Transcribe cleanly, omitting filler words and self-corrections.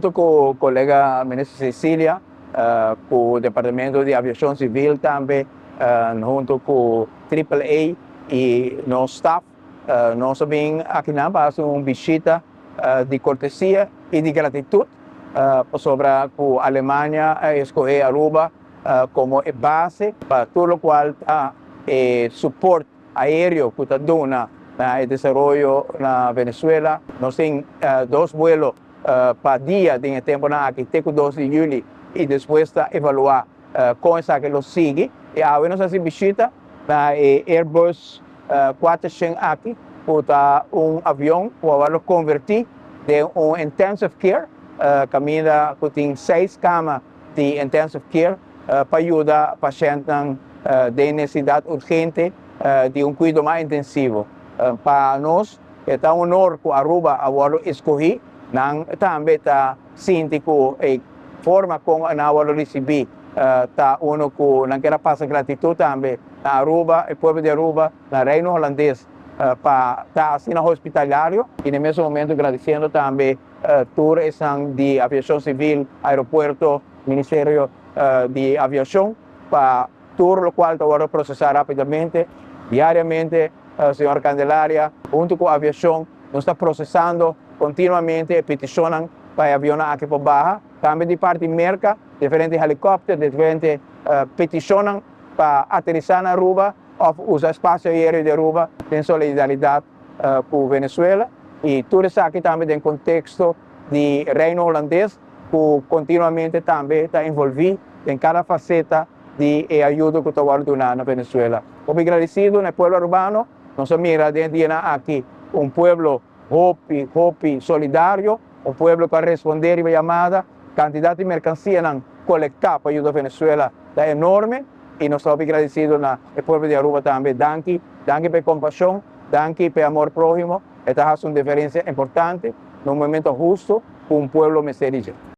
junto com o colega ministra Cecília, com o Departamento de Aviação Civil também, junto com o AAA e nosso staff, nós também aqui na base uma visita de cortesia e de gratidão sobre a Alemanha escolher Aruba como base para tudo o qual suporte aéreo que está dando no desenvolvimento na Venezuela. Nós temos 2 vuelos para dia de tempo na aqui, até 2 de julho, e depois evaluar como é que lo sigue. E agora nós fazemos visita na Airbus 400 aqui, para avião para convertir de intensive care, caminha que tem 6 camas de intensive care para ajudar pacientes de necessidade urgente de cuidado mais intensivo. Para nós, é um honor que a Aruba agora escolhi, também está sentindo a forma como a Aruba recebe, está uno que não quer passar gratidão também na Aruba, o povo de Aruba, na Reino Holandês, para estar assim hospitalário e no mesmo momento agradecendo também toda a ação de aviação civil, aeroporto, Ministério de Aviação, para tudo o qual agora processar rapidamente, diariamente. Senhora Candelaria, junto com a aviação, nós está processando continuamente petições para avião aqui para Baja, também de parte de Merca, diferentes helicópteros, diferentes petições para aterrissar na Aruba, usar espaço aéreo de Aruba, em solidariedade com Venezuela. E tudo isso aqui também em contexto de Reino Holandês, que continuamente também está envolvido em cada faceta de ajuda que está dando na Venezuela. Agradecido no povo urbano. Nós mira dentro aqui pueblo hopi, solidário, pueblo que responder a chamada, quantidade de mercancia colectada para ajudar a Venezuela é enorme e nós estamos agradecidos no povo de Aruba também. Danke pela compaixão, danke pelo amor próximo. Esta é uma diferença importante, num momento justo, com pueblo misericórdia.